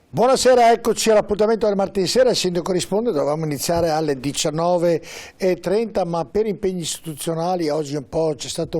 Buonasera, eccoci all'appuntamento del martedì sera, il sindaco risponde. Dovevamo iniziare alle 19:30, ma per impegni istituzionali oggi c'è stata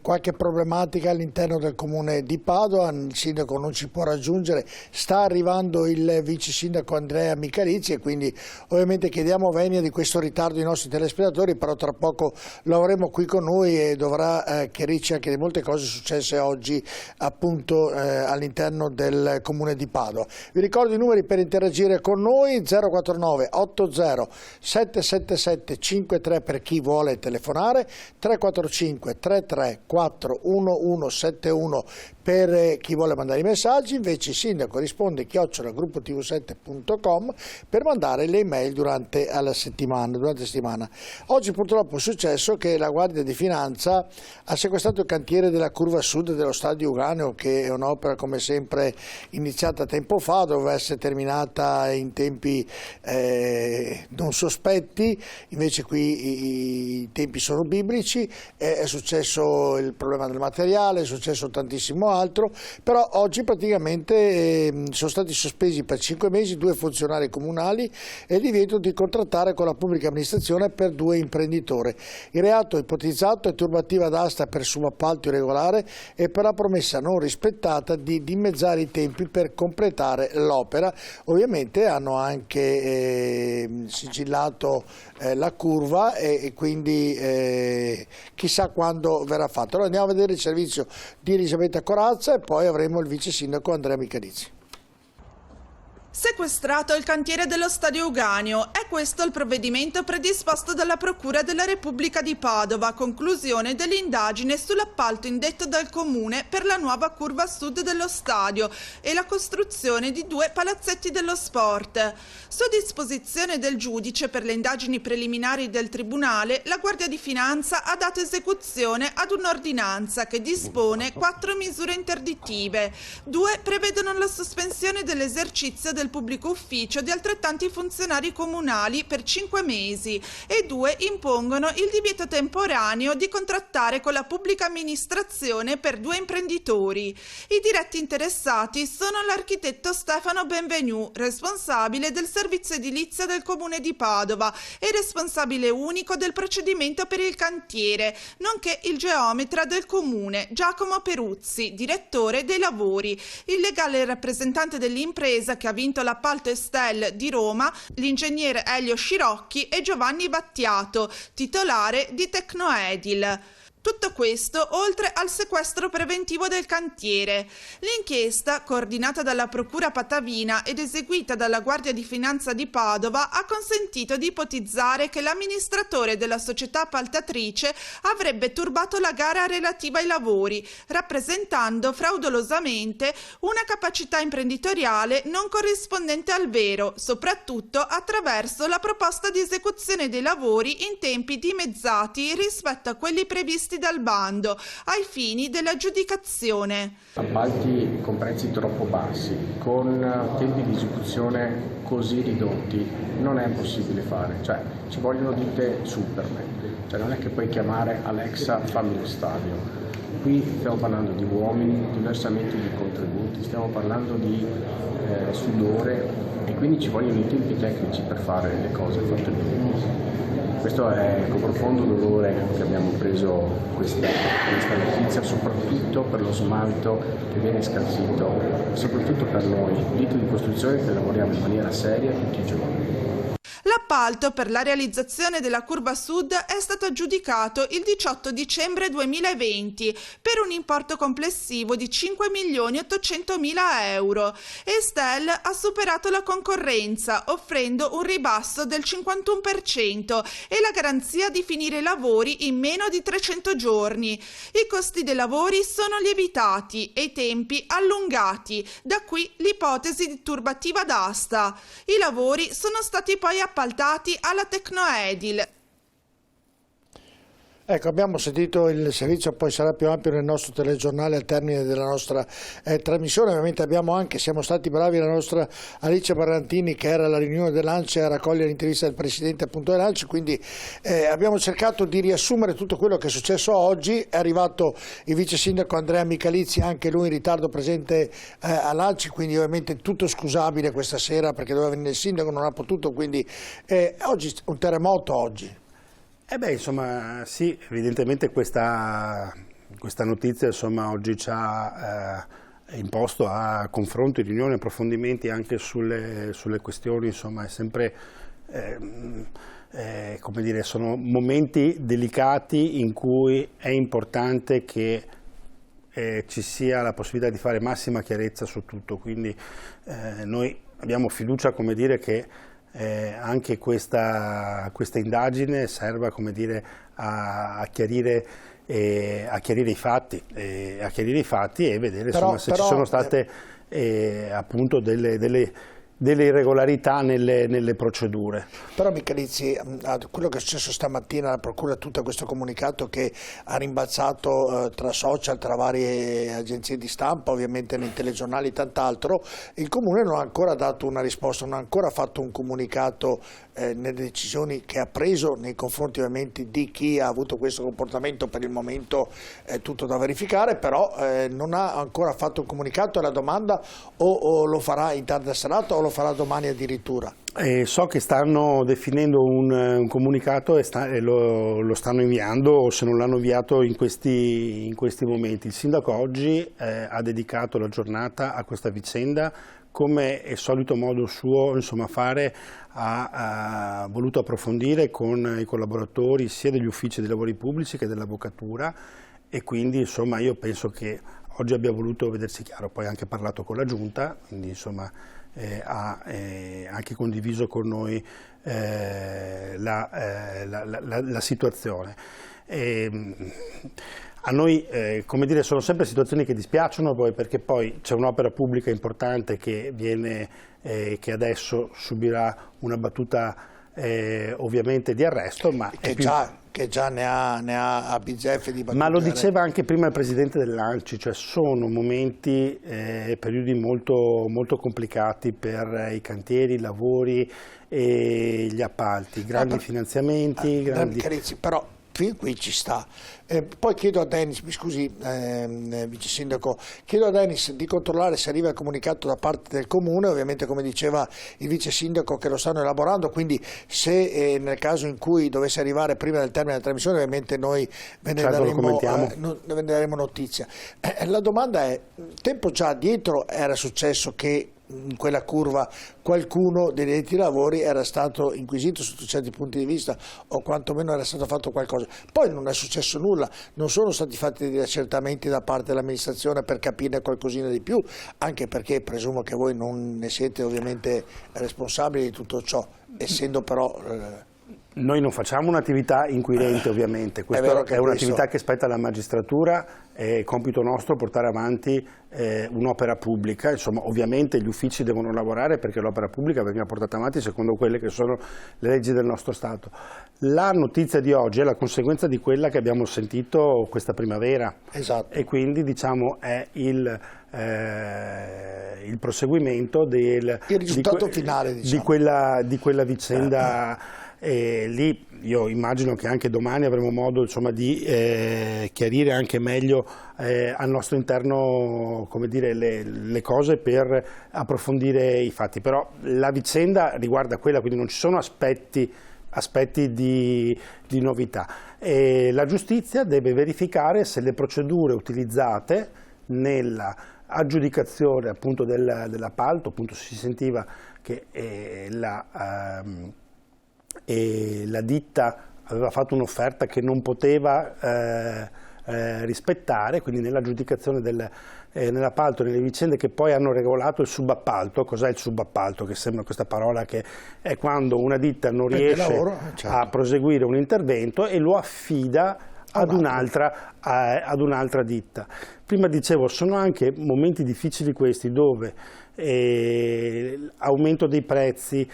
qualche problematica all'interno del comune di Padova. Il sindaco non ci può raggiungere, sta arrivando il vice sindaco Andrea Michalizzi e quindi ovviamente chiediamo venia di questo ritardo ai nostri telespettatori, però tra poco lo avremo qui con noi e dovrà chiarirci anche di molte cose successe oggi appunto all'interno del comune di Padova. Vi ricordo i numeri per interagire con noi: 049 80 777 53 per chi vuole telefonare, 345 334 1171 per chi vuole mandare i messaggi. Invece il sindaco risponde @gruppotv7.com per mandare le email durante la settimana. Oggi purtroppo è successo che la Guardia di Finanza ha sequestrato il cantiere della curva sud dello stadio Uganeo, che è un'opera come sempre iniziata tempo fa, doveva essere terminata in tempi non sospetti, invece qui i tempi sono biblici. È successo il problema del materiale, è successo tantissimo altro, però oggi praticamente sono stati sospesi per 5 mesi 2 funzionari comunali e il divieto di contrattare con la pubblica amministrazione per 2 imprenditori. Il reato ipotizzato è turbativa d'asta per subappalto irregolare e per la promessa non rispettata di dimezzare i tempi per completare l'opera. Ovviamente hanno anche sigillato la curva e quindi chissà quando verrà fatto. Allora andiamo a vedere il servizio di Elisabetta Corazza e poi avremo il vice sindaco Andrea Michalizzi. Sequestrato il cantiere dello stadio Uganeo. È questo il provvedimento predisposto dalla Procura della Repubblica di Padova a conclusione dell'indagine sull'appalto indetto dal Comune per la nuova curva sud dello stadio e la costruzione di 2 palazzetti dello sport. Su disposizione del giudice per le indagini preliminari del Tribunale, la Guardia di Finanza ha dato esecuzione ad un'ordinanza che dispone 4 misure interdittive. 2 prevedono la sospensione dell'esercizio del pubblico ufficio di altrettanti funzionari comunali per 5 mesi e 2 impongono il divieto temporaneo di contrattare con la pubblica amministrazione per 2 imprenditori. I diretti interessati sono l'architetto Stefano Benvenu, responsabile del servizio edilizio del comune di Padova e responsabile unico del procedimento per il cantiere, nonché il geometra del comune Giacomo Peruzzi, direttore dei lavori, il legale rappresentante dell'impresa che ha vinto l'appalto Estel di Roma, l'ingegnere Elio Scirocchi e Giovanni Battiato, titolare di Tecnoedil. Tutto questo oltre al sequestro preventivo del cantiere. L'inchiesta, coordinata dalla Procura Patavina ed eseguita dalla Guardia di Finanza di Padova, ha consentito di ipotizzare che l'amministratore della società appaltatrice avrebbe turbato la gara relativa ai lavori, rappresentando fraudolosamente una capacità imprenditoriale non corrispondente al vero, soprattutto attraverso la proposta di esecuzione dei lavori in tempi dimezzati rispetto a quelli previsti dal bando ai fini dell'aggiudicazione. Appalti con prezzi troppo bassi, con tempi di esecuzione così ridotti, non è possibile fare, cioè ci vogliono ditte Superman, cioè non è che puoi chiamare Alexa fammi lo stadio. Qui stiamo parlando di uomini, di versamenti di contributi, stiamo parlando di sudore e quindi ci vogliono i tempi tecnici per fare le cose fatte bene. Questo è con profondo dolore che abbiamo preso questa notizia, soprattutto per lo smalto che viene scalzito, soprattutto per noi, ditte di costruzione che lavoriamo in maniera seria tutti i giorni. L'appalto per la realizzazione della curva sud è stato aggiudicato il 18 dicembre 2020 per un importo complessivo di 5.800.000 euro. Estel ha superato la concorrenza offrendo un ribasso del 51% e la garanzia di finire i lavori in meno di 300 giorni. I costi dei lavori sono lievitati e i tempi allungati, da qui l'ipotesi di turbativa d'asta. I lavori sono stati poi appaltati alla Tecnoedil. Ecco, abbiamo sentito il servizio, poi sarà più ampio nel nostro telegiornale al termine della nostra trasmissione. Ovviamente siamo stati bravi, la nostra Alice Barrantini, che era alla riunione dell'ANCE, a raccogliere l'intervista del presidente appunto dell'ANCE, quindi abbiamo cercato di riassumere tutto quello che è successo oggi. È arrivato il vice sindaco Andrea Michalizzi, anche lui in ritardo, presente all'ANCE, quindi ovviamente tutto scusabile questa sera perché doveva venire il sindaco, non ha potuto, quindi oggi un terremoto oggi. Insomma, sì, evidentemente questa notizia, insomma, oggi ci ha imposto a confronti, riunioni, approfondimenti anche sulle questioni, insomma, è sempre, come dire, sono momenti delicati in cui è importante che ci sia la possibilità di fare massima chiarezza su tutto, quindi noi abbiamo fiducia, come dire, che anche questa indagine serva, come dire, a chiarire i fatti, e vedere insomma, se ci sono state appunto delle irregolarità nelle procedure. Però Michalizzi, quello che è successo stamattina alla Procura, tutto questo comunicato che ha rimbalzato tra social, tra varie agenzie di stampa, ovviamente nei telegiornali e tant'altro, il Comune non ha ancora dato una risposta, non ha ancora fatto un comunicato nelle decisioni che ha preso nei confronti ovviamente di chi ha avuto questo comportamento. Per il momento è tutto da verificare, però non ha ancora fatto un comunicato. È la domanda, o lo farà in tarda serata o lo farà domani addirittura? So che stanno definendo un comunicato e lo stanno inviando, o se non l'hanno inviato in questi momenti. Il sindaco oggi ha dedicato la giornata a questa vicenda, come è solito modo suo, insomma, fare, ha voluto approfondire con i collaboratori sia degli uffici dei lavori pubblici che dell'avvocatura, e quindi insomma io penso che oggi abbia voluto vedersi chiaro. Poi ha anche parlato con la Giunta, quindi insomma ha anche condiviso con noi la situazione. A noi, come dire, sono sempre situazioni che dispiacciono, poi, perché poi c'è un'opera pubblica importante che adesso subirà una battuta ovviamente di arresto, ma che già ne ha a bizzeffe di battute. Ma lo diceva anche prima il presidente dell'ANCI, cioè sono momenti, periodi molto, molto complicati per i cantieri, i lavori e gli appalti, grandi finanziamenti. Carizzi, però fin qui ci sta. Poi chiedo a Dennis, mi scusi vice sindaco, chiedo a Dennis di controllare se arriva il comunicato da parte del comune, ovviamente come diceva il vice sindaco che lo stanno elaborando, quindi se nel caso in cui dovesse arrivare prima del termine della trasmissione, ovviamente noi ve ne daremo notizia. La domanda è, tempo già addietro era successo che in quella curva qualcuno degli addetti ai lavori era stato inquisito sotto certi punti di vista, o quantomeno era stato fatto qualcosa. Poi non è successo nulla, non sono stati fatti degli accertamenti da parte dell'amministrazione per capire qualcosina di più, anche perché presumo che voi non ne siete ovviamente responsabili di tutto ciò, essendo però... Noi non facciamo un'attività inquirente, ovviamente, questa è un'attività che spetta alla magistratura, è compito nostro portare avanti un'opera pubblica, insomma ovviamente gli uffici devono lavorare perché l'opera pubblica venga portata avanti secondo quelle che sono le leggi del nostro Stato. La notizia di oggi è la conseguenza di quella che abbiamo sentito questa primavera, esatto. E quindi diciamo è il proseguimento il risultato finale, diciamo, di quella vicenda. E lì io immagino che anche domani avremo modo, insomma, di chiarire anche meglio al nostro interno, come dire, le cose per approfondire i fatti, però la vicenda riguarda quella, quindi non ci sono aspetti di novità, e la giustizia deve verificare se le procedure utilizzate nella aggiudicazione appunto dell'appalto, appunto si sentiva che la ditta aveva fatto un'offerta che non poteva rispettare, quindi nell'aggiudicazione nell'appalto, nelle vicende che poi hanno regolato il subappalto. Cos'è il subappalto? Che sembra questa parola che è quando una ditta non riesce a proseguire un intervento e lo affida ad un'altra ditta. Prima dicevo, sono anche momenti difficili questi dove aumento dei prezzi,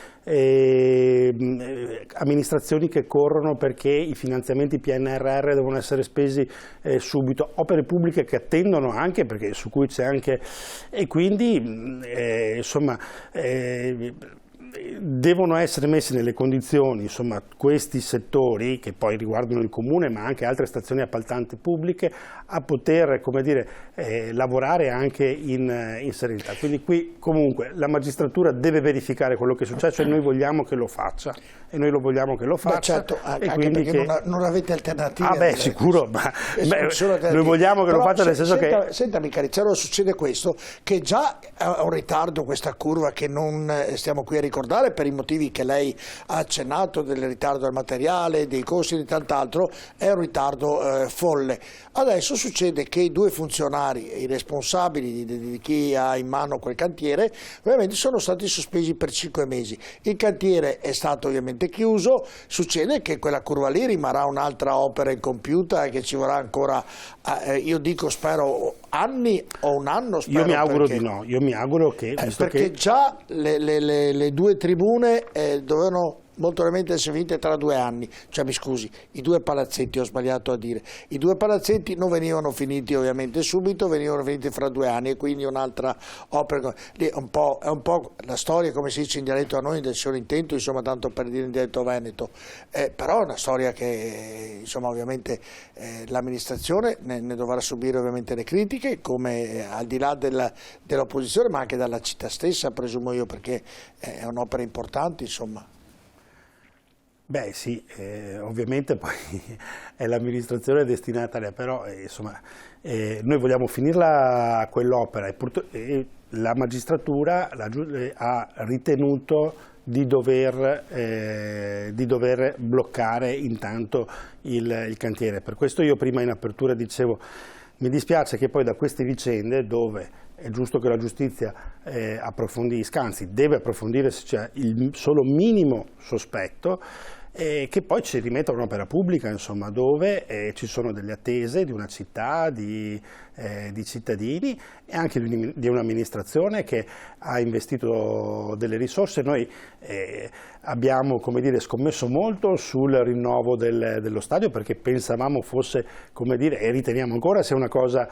amministrazioni che corrono perché i finanziamenti PNRR devono essere spesi subito, opere pubbliche che attendono anche perché su cui c'è anche, e quindi insomma devono essere messi nelle condizioni, insomma, questi settori che poi riguardano il comune ma anche altre stazioni appaltanti pubbliche a poter, come dire, lavorare anche in serenità. Quindi qui comunque la magistratura deve verificare quello che è successo e noi vogliamo che lo faccia. E noi lo vogliamo che lo faccia. Beh, certo, e anche quindi perché non avete alternative. Ah beh, sicuro, ma noi vogliamo che lo faccia nel senso che... Senta Micalizzaro, succede questo, che già ha un ritardo questa curva che non stiamo qui a ricordare per i motivi che lei ha accennato, del ritardo del materiale, dei costi e di tant'altro, è un ritardo folle. Adesso succede che i due funzionari, i responsabili di chi ha in mano quel cantiere, ovviamente sono stati sospesi per 5 mesi. Il cantiere è stato ovviamente chiuso, succede che quella curva lì rimarrà un'altra opera incompiuta e che ci vorrà ancora, io dico spero anni o un anno, spero. Io mi auguro di no, io mi auguro che... perché già le due tribune dovevano molto probabilmente essere finite tra 2 anni, cioè mi scusi, i 2 palazzetti, ho sbagliato a dire, i 2 palazzetti non venivano finiti ovviamente subito, venivano finiti fra 2 anni e quindi un'altra opera, lì è un po' la storia, come si dice in dialetto a noi, del solo intento, insomma, tanto per dire in dialetto veneto, però è una storia che insomma ovviamente l'amministrazione ne dovrà subire ovviamente le critiche, come al di là dell'opposizione ma anche dalla città stessa, presumo io, perché è un'opera importante, insomma. Beh sì, ovviamente poi è l'amministrazione destinataria, però insomma noi vogliamo finirla quell'opera e la magistratura ha ritenuto di dover bloccare intanto il cantiere. Per questo io prima in apertura dicevo, mi dispiace che poi da queste vicende dove è giusto che la giustizia approfondisca, anzi deve approfondire se c'è il solo minimo sospetto, che poi ci rimetta un'opera pubblica, insomma, dove ci sono delle attese di una città, di cittadini e anche di un'amministrazione che ha investito delle risorse. Noi abbiamo, come dire, scommesso molto sul rinnovo dello stadio perché pensavamo fosse, come dire, e riteniamo ancora sia una cosa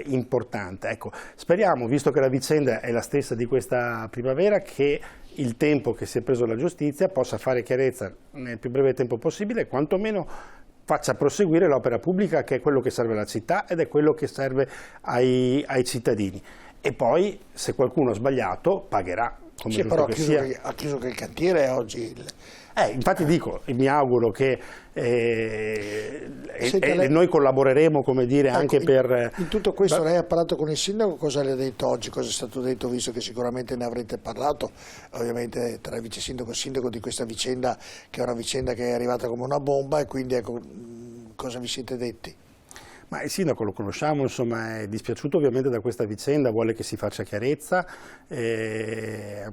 importante. Ecco, speriamo, visto che la vicenda è la stessa di questa primavera, che il tempo che si è preso la giustizia possa fare chiarezza nel più breve tempo possibile e quantomeno faccia proseguire l'opera pubblica, che è quello che serve alla città ed è quello che serve ai cittadini. E poi, se qualcuno ha sbagliato, pagherà. Come sì, però ha chiuso che il cantiere è oggi... infatti dico, mi auguro che noi collaboreremo, come dire, ecco, anche per... In tutto questo lei ha parlato con il sindaco, cosa le ha detto oggi, cosa è stato detto, visto che sicuramente ne avrete parlato, ovviamente tra il vice sindaco e il sindaco, di questa vicenda, che è una vicenda che è arrivata come una bomba, e quindi ecco, cosa vi siete detti? Ma il sindaco lo conosciamo, insomma, è dispiaciuto ovviamente da questa vicenda, vuole che si faccia chiarezza e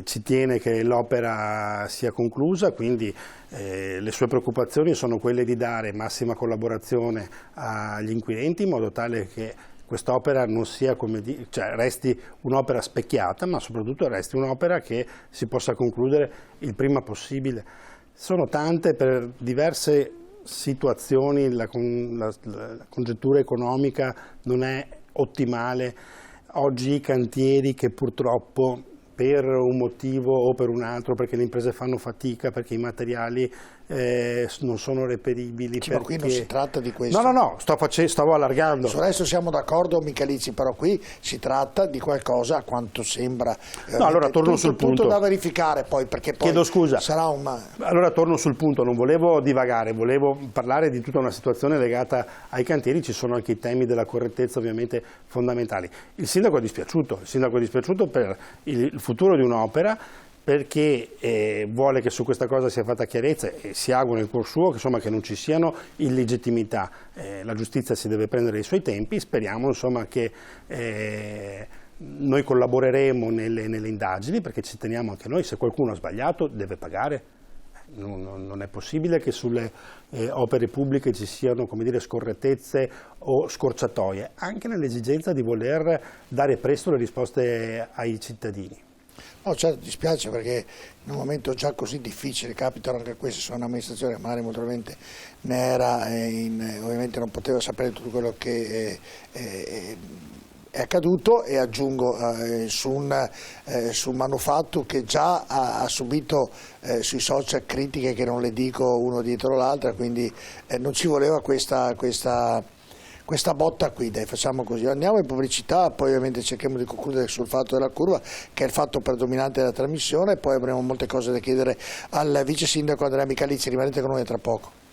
ci tiene che l'opera sia conclusa, quindi le sue preoccupazioni sono quelle di dare massima collaborazione agli inquirenti in modo tale che quest'opera non sia, come cioè resti un'opera specchiata, ma soprattutto resti un'opera che si possa concludere il prima possibile. Sono tante, per diverse situazioni la congettura economica non è ottimale. Oggi i cantieri che purtroppo per un motivo o per un altro, perché le imprese fanno fatica, perché i materiali non sono reperibili. Sì, ma qui non si tratta di questo. No, stavo allargando. Su adesso siamo d'accordo, Micalizzi, però qui si tratta di qualcosa, a quanto sembra. No, allora torno sul punto. Tutto da verificare poi, perché poi chiedo scusa. Sarà Allora torno sul punto, non volevo divagare, volevo parlare di tutta una situazione legata ai cantieri, ci sono anche i temi della correttezza ovviamente fondamentali. Il sindaco è dispiaciuto per il futuro di un'opera, perché vuole che su questa cosa sia fatta chiarezza e si augura nel cuor suo che, insomma, che non ci siano illegittimità. La giustizia si deve prendere i suoi tempi, speriamo, insomma, che noi collaboreremo nelle indagini, perché ci teniamo anche noi, se qualcuno ha sbagliato deve pagare. non è possibile che sulle opere pubbliche ci siano, come dire, scorrettezze o scorciatoie, anche nell'esigenza di voler dare presto le risposte ai cittadini. No, certo, dispiace perché in un momento già così difficile, capitano anche queste, sono un'amministrazione che magari molto probabilmente ne era, ovviamente non poteva sapere tutto quello che è accaduto, e aggiungo su un manufatto che già ha subito sui social critiche che non le dico uno dietro l'altra, quindi non ci voleva questa botta qui, dai, facciamo così. Andiamo in pubblicità, poi ovviamente cerchiamo di concludere sul fatto della curva, che è il fatto predominante della trasmissione, e poi avremo molte cose da chiedere al vice sindaco Andrea Michalizzi. Rimanete con noi tra poco.